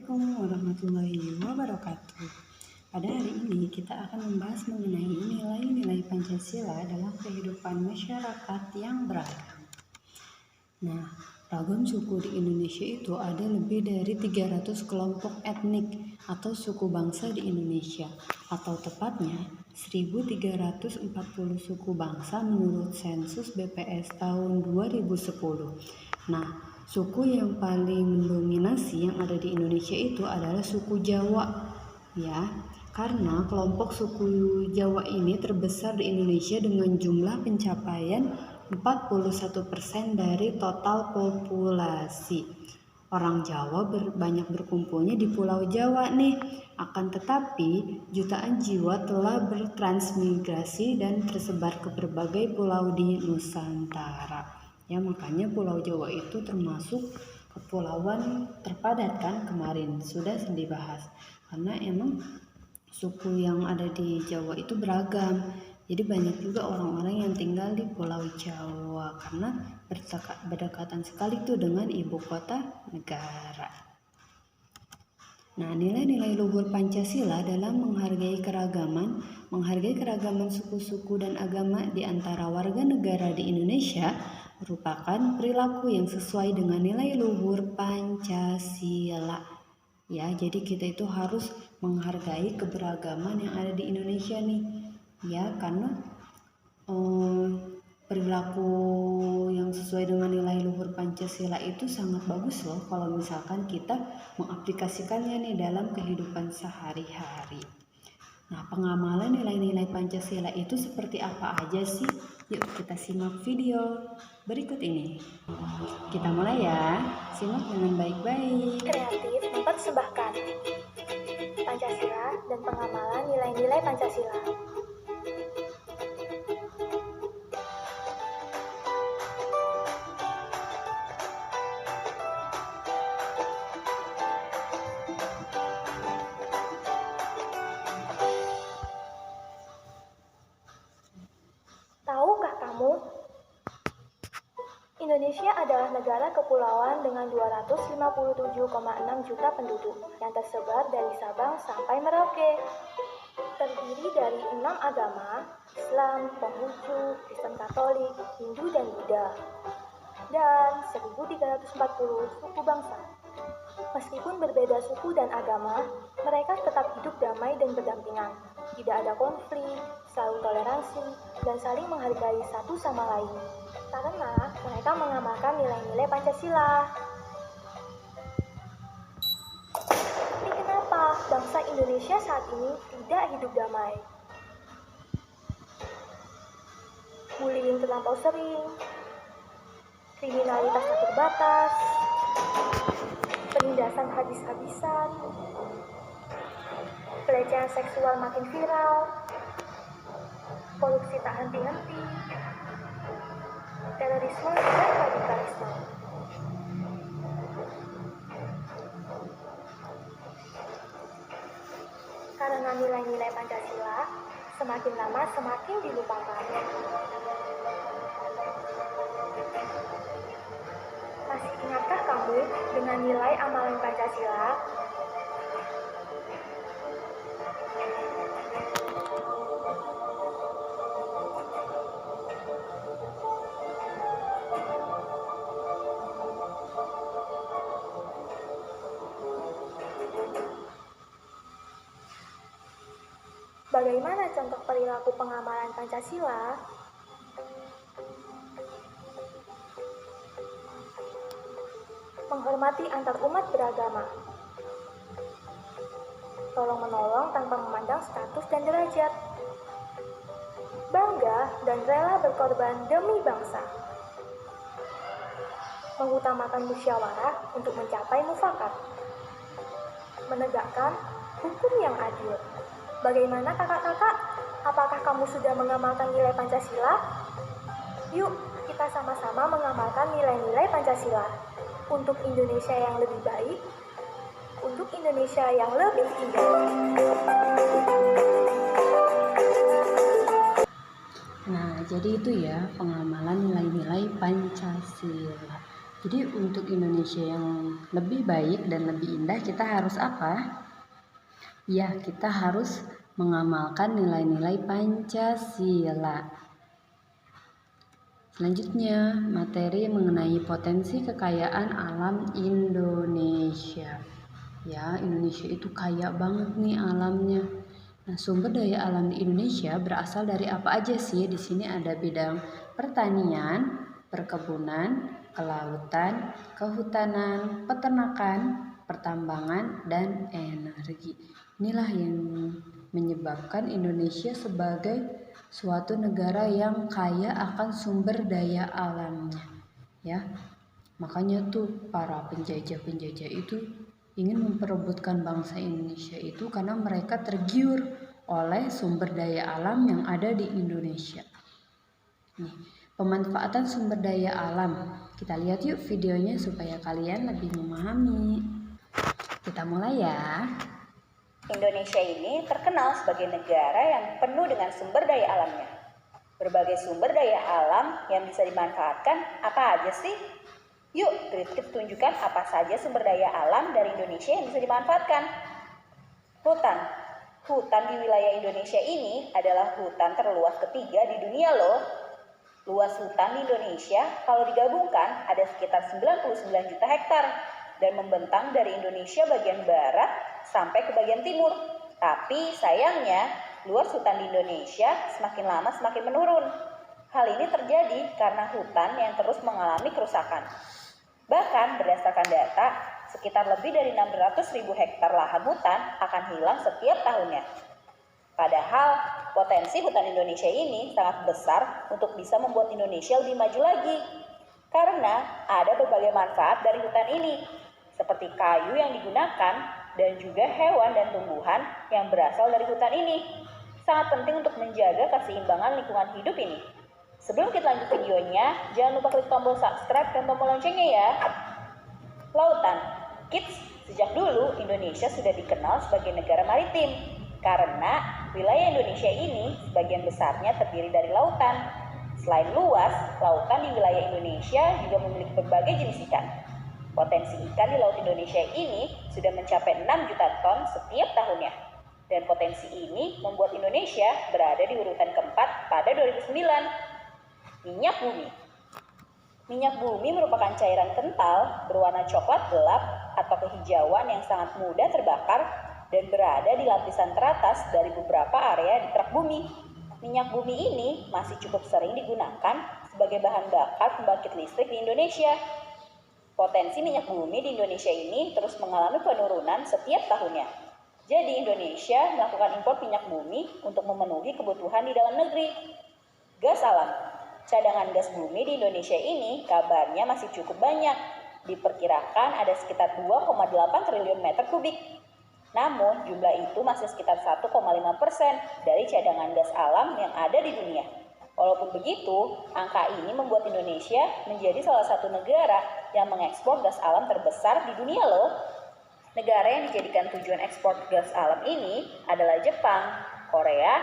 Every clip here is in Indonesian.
Assalamualaikum warahmatullahi wabarakatuh. Pada hari ini kita akan membahas mengenai nilai-nilai Pancasila dalam kehidupan masyarakat yang beragam. Nah, ragam suku di Indonesia itu ada lebih dari 300 kelompok etnik atau suku bangsa di Indonesia, atau tepatnya 1.340 suku bangsa menurut sensus BPS tahun 2010. Nah, suku yang paling mendominasi yang ada di Indonesia itu adalah suku Jawa, ya. Karena kelompok suku Jawa ini terbesar di Indonesia dengan jumlah pencapaian 41% dari total populasi. Orang Jawa banyak berkumpulnya di Pulau Jawa nih. Akan tetapi, jutaan jiwa telah bertransmigrasi dan tersebar ke berbagai pulau di Nusantara. Ya, makanya Pulau Jawa itu termasuk kepulauan terpadat kan kemarin sudah dibahas. Karena emang suku yang ada di Jawa itu beragam. Jadi banyak juga orang-orang yang tinggal di Pulau Jawa karena berdekatan sekali tuh dengan ibu kota negara. Nah, nilai-nilai luhur Pancasila dalam menghargai keragaman suku-suku dan agama di antara warga negara di Indonesia merupakan perilaku yang sesuai dengan nilai luhur Pancasila. Ya, jadi kita itu harus menghargai keberagaman yang ada di Indonesia nih. Ya, karena perilaku yang sesuai dengan nilai luhur Pancasila itu sangat bagus loh kalau misalkan kita mengaplikasikannya nih dalam kehidupan sehari-hari. Nah, pengamalan nilai-nilai Pancasila itu seperti apa aja sih? Yuk kita simak video berikut ini. Kita mulai ya, simak dengan baik-baik. Kreatif mempersembahkan Pancasila dan pengamalan nilai-nilai Pancasila. Tahukah kamu? Indonesia adalah negara kepulauan dengan 257,6 juta penduduk yang tersebar dari Sabang sampai Merauke. Terdiri dari 6 agama, Islam, Konghucu, Kristen Katolik, Hindu, dan Buddha. Dan 1.340 suku bangsa. Meskipun berbeda suku dan agama, mereka tetap hidup damai dan berdampingan. Tidak ada konflik, selalu toleransi, dan saling menghargai satu sama lain. Karena mereka mengamalkan nilai-nilai Pancasila. Tapi kenapa bangsa Indonesia saat ini tidak hidup damai? Bullying terlampau sering, kriminalitas tak terbatas, penindasan habis-habisan, pelecehan seksual makin viral, korupsi tak henti-henti, terorisme dan radikalisme. Karena nilai-nilai Pancasila semakin lama semakin dilupakan. Masih ingatkah kamu dengan nilai amalan Pancasila? Bagaimana contoh perilaku pengamalan Pancasila? Menghormati antar umat beragama. Tolong-menolong tanpa memandang status dan derajat. Bangga dan rela berkorban demi bangsa. Mengutamakan musyawarah untuk mencapai mufakat. Menegakkan hukum yang adil. Bagaimana kakak-kakak? Apakah kamu sudah mengamalkan nilai Pancasila? Yuk, kita sama-sama mengamalkan nilai-nilai Pancasila. Untuk Indonesia yang lebih baik, untuk Indonesia yang lebih indah. Nah, jadi itu ya pengamalan nilai-nilai Pancasila. Jadi untuk Indonesia yang lebih baik dan lebih indah, kita harus apa? Ya, kita harus mengamalkan nilai-nilai Pancasila. Selanjutnya, materi mengenai potensi kekayaan alam Indonesia. Ya, Indonesia itu kaya banget nih alamnya. Nah, sumber daya alam di Indonesia berasal dari apa aja sih? Di sini ada bidang pertanian, perkebunan, kelautan, kehutanan, peternakan, pertambangan, dan energi. Inilah yang menyebabkan Indonesia sebagai suatu negara yang kaya akan sumber daya alamnya. Ya, makanya tuh para penjajah-penjajah itu ingin memperebutkan bangsa Indonesia itu karena mereka tergiur oleh sumber daya alam yang ada di Indonesia. Nih, pemanfaatan sumber daya alam. Kita lihat yuk videonya supaya kalian lebih memahami. Kita mulai ya. Indonesia ini terkenal sebagai negara yang penuh dengan sumber daya alamnya. Berbagai sumber daya alam yang bisa dimanfaatkan apa aja sih? Yuk, Trip tunjukkan apa saja sumber daya alam dari Indonesia yang bisa dimanfaatkan. Hutan. Hutan di wilayah Indonesia ini adalah hutan terluas ketiga di dunia loh. Luas hutan di Indonesia kalau digabungkan ada sekitar 99 juta hektar dan membentang dari Indonesia bagian barat sampai ke bagian timur. Tapi sayangnya, luas hutan di Indonesia semakin lama semakin menurun. Hal ini terjadi karena hutan yang terus mengalami kerusakan. Bahkan berdasarkan data, sekitar lebih dari 600.000 hektar lahan hutan akan hilang setiap tahunnya. Padahal potensi hutan Indonesia ini sangat besar untuk bisa membuat Indonesia lebih maju lagi. Karena ada berbagai manfaat dari hutan ini, seperti kayu yang digunakan dan juga hewan dan tumbuhan yang berasal dari hutan ini. Sangat penting untuk menjaga keseimbangan lingkungan hidup ini. Sebelum kita lanjut videonya, jangan lupa klik tombol subscribe dan tombol loncengnya ya. Lautan. Kids, sejak dulu Indonesia sudah dikenal sebagai negara maritim. Karena wilayah Indonesia ini sebagian besarnya terdiri dari lautan. Selain luas, lautan di wilayah Indonesia juga memiliki berbagai jenis ikan. Potensi ikan di Laut Indonesia ini sudah mencapai 6 juta ton setiap tahunnya. Dan potensi ini membuat Indonesia berada di urutan keempat pada 2009. Minyak bumi. Minyak bumi merupakan cairan kental berwarna coklat gelap atau kehijauan yang sangat mudah terbakar dan berada di lapisan teratas dari beberapa area di kerak bumi. Minyak bumi ini masih cukup sering digunakan sebagai bahan bakar pembangkit listrik di Indonesia. Potensi minyak bumi di Indonesia ini terus mengalami penurunan setiap tahunnya. Jadi Indonesia melakukan impor minyak bumi untuk memenuhi kebutuhan di dalam negeri. Gas alam. Cadangan gas bumi di Indonesia ini kabarnya masih cukup banyak. Diperkirakan ada sekitar 2,8 triliun meter kubik. Namun jumlah itu masih sekitar 1,5% dari cadangan gas alam yang ada di dunia. Walaupun begitu, angka ini membuat Indonesia menjadi salah satu negara yang mengekspor gas alam terbesar di dunia loh. Negara yang dijadikan tujuan ekspor gas alam ini adalah Jepang, Korea,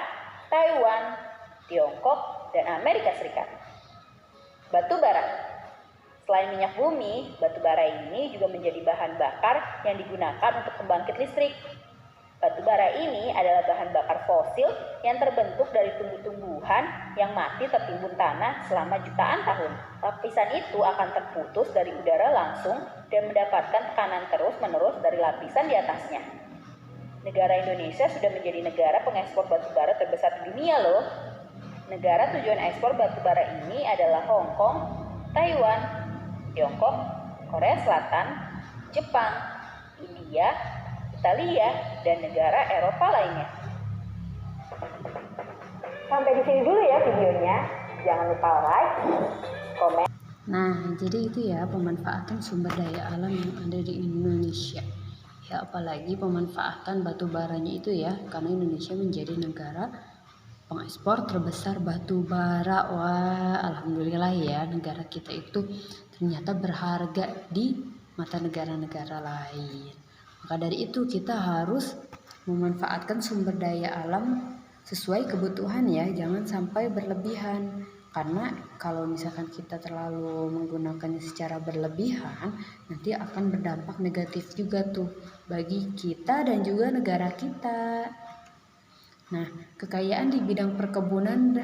Taiwan, Tiongkok, dan Amerika Serikat. Batu bara. Selain minyak bumi, batu bara ini juga menjadi bahan bakar yang digunakan untuk pembangkit listrik. Batu bara ini adalah bahan bakar fosil yang terbentuk dari tumbuh-tumbuhan yang mati tertimbun tanah selama jutaan tahun. Lapisan itu akan terputus dari udara langsung dan mendapatkan tekanan terus-menerus dari lapisan di atasnya. Negara Indonesia sudah menjadi negara pengekspor batu bara terbesar di dunia loh. Negara tujuan ekspor batu bara ini adalah Hong Kong, Taiwan, Tiongkok, Korea Selatan, Jepang, India, Italia, dan negara Eropa lainnya. Sampai di sini dulu ya videonya. Jangan lupa like, komen. Nah, jadi itu ya pemanfaatan sumber daya alam yang ada di Indonesia. Ya, apalagi pemanfaatan batu baranya itu ya, karena Indonesia menjadi negara pengekspor terbesar batu bara. Wah, alhamdulillah ya, negara kita itu ternyata berharga di mata negara-negara lain. Maka dari itu kita harus memanfaatkan sumber daya alam sesuai kebutuhan ya, jangan sampai berlebihan. Karena kalau misalkan kita terlalu menggunakannya secara berlebihan, nanti akan berdampak negatif juga tuh bagi kita dan juga negara kita. Nah, kekayaan di bidang perkebunan.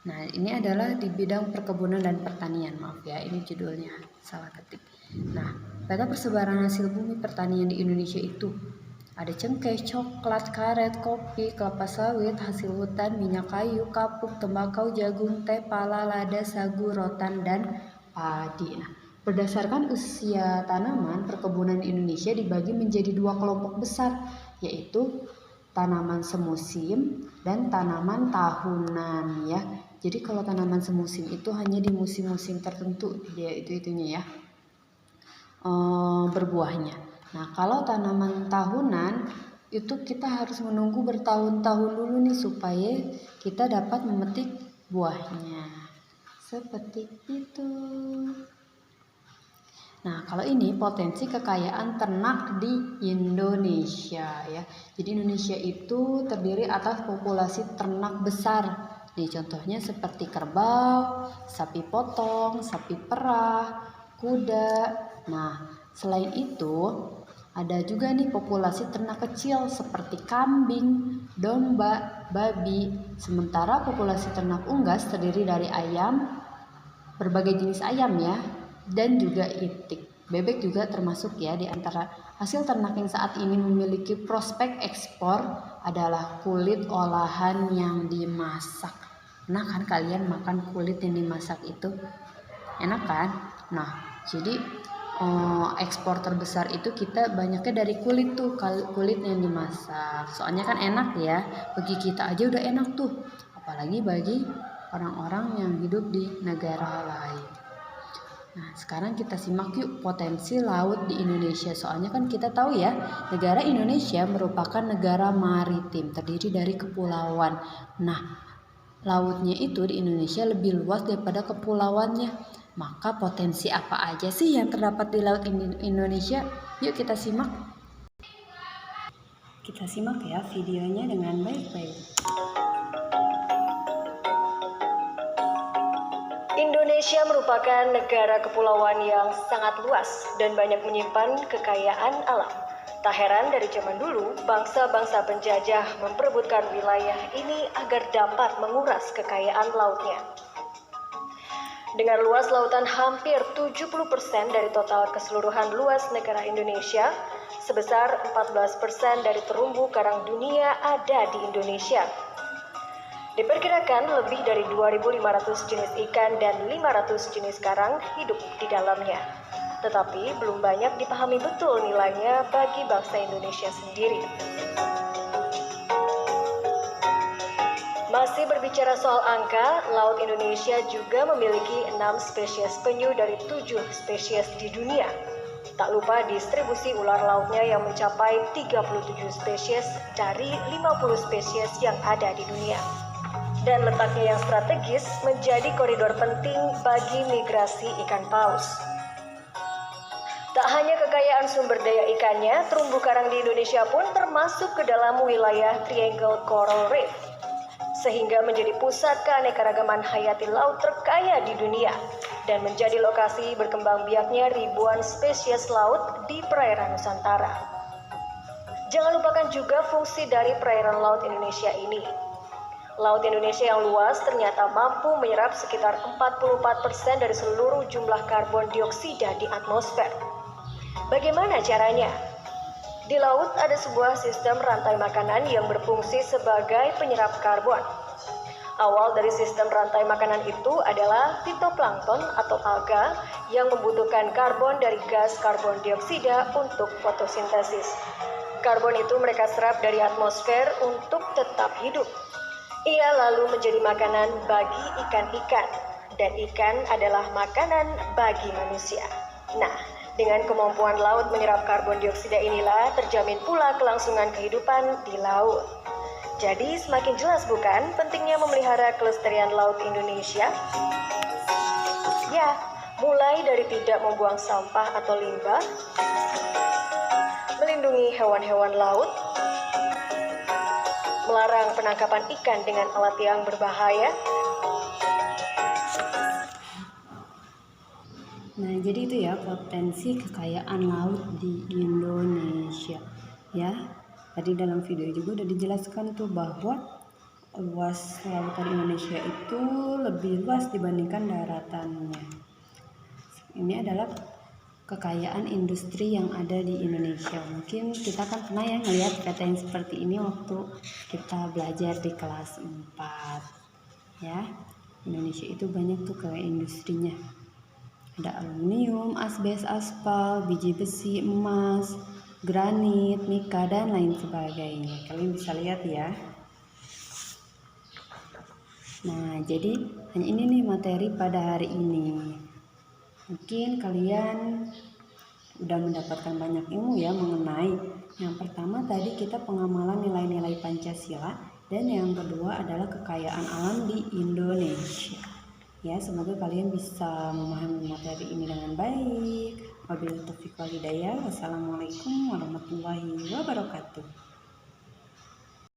Nah, ini adalah di bidang perkebunan dan pertanian. Maaf ya, ini judulnya salah ketik. Nah, peta persebaran hasil bumi pertanian di Indonesia itu ada cengkeh, coklat, karet, kopi, kelapa sawit, hasil hutan, minyak kayu, kapuk, tembakau, jagung, teh, pala, lada, sagu, rotan, dan padi. Nah, berdasarkan usia tanaman, perkebunan di Indonesia dibagi menjadi dua kelompok besar, yaitu tanaman semusim dan tanaman tahunan ya. Jadi kalau tanaman semusim itu hanya di musim-musim tertentu dia itunya ya berbuahnya. Nah kalau tanaman tahunan itu kita harus menunggu bertahun-tahun dulu nih supaya kita dapat memetik buahnya. Seperti itu. Nah, kalau ini potensi kekayaan ternak di Indonesia ya. Jadi Indonesia itu terdiri atas populasi ternak besar. Nih contohnya seperti kerbau, sapi potong, sapi perah, kuda. Nah, selain itu ada juga nih populasi ternak kecil seperti kambing, domba, babi. Sementara populasi ternak unggas terdiri dari ayam, berbagai jenis ayam ya, dan juga itik. Bebek juga termasuk ya di antara hasil ternak yang saat ini memiliki prospek ekspor adalah kulit olahan yang dimasak. Nah kan kalian makan kulit yang dimasak itu enak kan? Nah jadi ekspor terbesar itu kita banyaknya dari kulit tuh, kulit yang dimasak. Soalnya kan enak ya, bagi kita aja udah enak tuh, apalagi bagi orang-orang yang hidup di negara lain. Nah, sekarang kita simak yuk potensi laut di Indonesia. Soalnya kan kita tahu ya, negara Indonesia merupakan negara maritim, terdiri dari kepulauan. Nah, lautnya itu di Indonesia lebih luas daripada kepulauannya. Maka potensi apa aja sih yang terdapat di laut Indonesia? Yuk kita simak. Kita simak ya videonya dengan baik-baik. Indonesia merupakan negara kepulauan yang sangat luas dan banyak menyimpan kekayaan alam. Tak heran dari zaman dulu, bangsa-bangsa penjajah memperebutkan wilayah ini agar dapat menguras kekayaan lautnya. Dengan luas lautan hampir 70% dari total keseluruhan luas negara Indonesia, sebesar 14% dari terumbu karang dunia ada di Indonesia. Diperkirakan lebih dari 2.500 jenis ikan dan 500 jenis karang hidup di dalamnya. Tetapi belum banyak dipahami betul nilainya bagi bangsa Indonesia sendiri. Masih berbicara soal angka, Laut Indonesia juga memiliki 6 spesies penyu dari 7 spesies di dunia. Tak lupa distribusi ular lautnya yang mencapai 37 spesies dari 50 spesies yang ada di dunia. Dan letaknya yang strategis menjadi koridor penting bagi migrasi ikan paus. Tak hanya kekayaan sumber daya ikannya, terumbu karang di Indonesia pun termasuk ke dalam wilayah Triangle Coral Reef, sehingga menjadi pusat keanekaragaman hayati laut terkaya di dunia dan menjadi lokasi berkembang biaknya ribuan spesies laut di perairan Nusantara. Jangan lupakan juga fungsi dari perairan laut Indonesia ini. Laut Indonesia yang luas ternyata mampu menyerap sekitar 44% dari seluruh jumlah karbon dioksida di atmosfer. Bagaimana caranya? Di laut ada sebuah sistem rantai makanan yang berfungsi sebagai penyerap karbon. Awal dari sistem rantai makanan itu adalah fitoplankton atau alga yang membutuhkan karbon dari gas karbon dioksida untuk fotosintesis. Karbon itu mereka serap dari atmosfer untuk tetap hidup. Ia lalu menjadi makanan bagi ikan-ikan, dan ikan adalah makanan bagi manusia. Nah, dengan kemampuan laut menyerap karbon dioksida inilah terjamin pula kelangsungan kehidupan di laut. Jadi semakin jelas bukan pentingnya memelihara kelestarian laut Indonesia? Ya, mulai dari tidak membuang sampah atau limbah, melindungi hewan-hewan laut, melarang penangkapan ikan dengan alat yang berbahaya, jadi itu ya potensi kekayaan laut di Indonesia. Ya, tadi dalam video juga udah dijelaskan tuh bahwa luas lautan Indonesia itu lebih luas dibandingkan daratannya. Ini adalah kekayaan industri yang ada di Indonesia. Mungkin kita kan pernah ya ngelihat peta yang seperti ini waktu kita belajar di kelas 4. Ya, Indonesia itu banyak tuh kayak industrinya. Ada aluminium, asbes, aspal, biji besi, emas, granit, mika, dan lain sebagainya. Kalian bisa lihat ya. Nah, jadi hanya ini nih materi pada hari ini. Mungkin kalian udah mendapatkan banyak ilmu ya mengenai yang pertama tadi kita pengamalan nilai-nilai Pancasila, dan yang kedua adalah kekayaan alam di Indonesia. Ya, semoga kalian bisa memahami materi ini dengan baik. Wabillahi taufiq wal hidayah. Wassalamualaikum warahmatullahi wabarakatuh.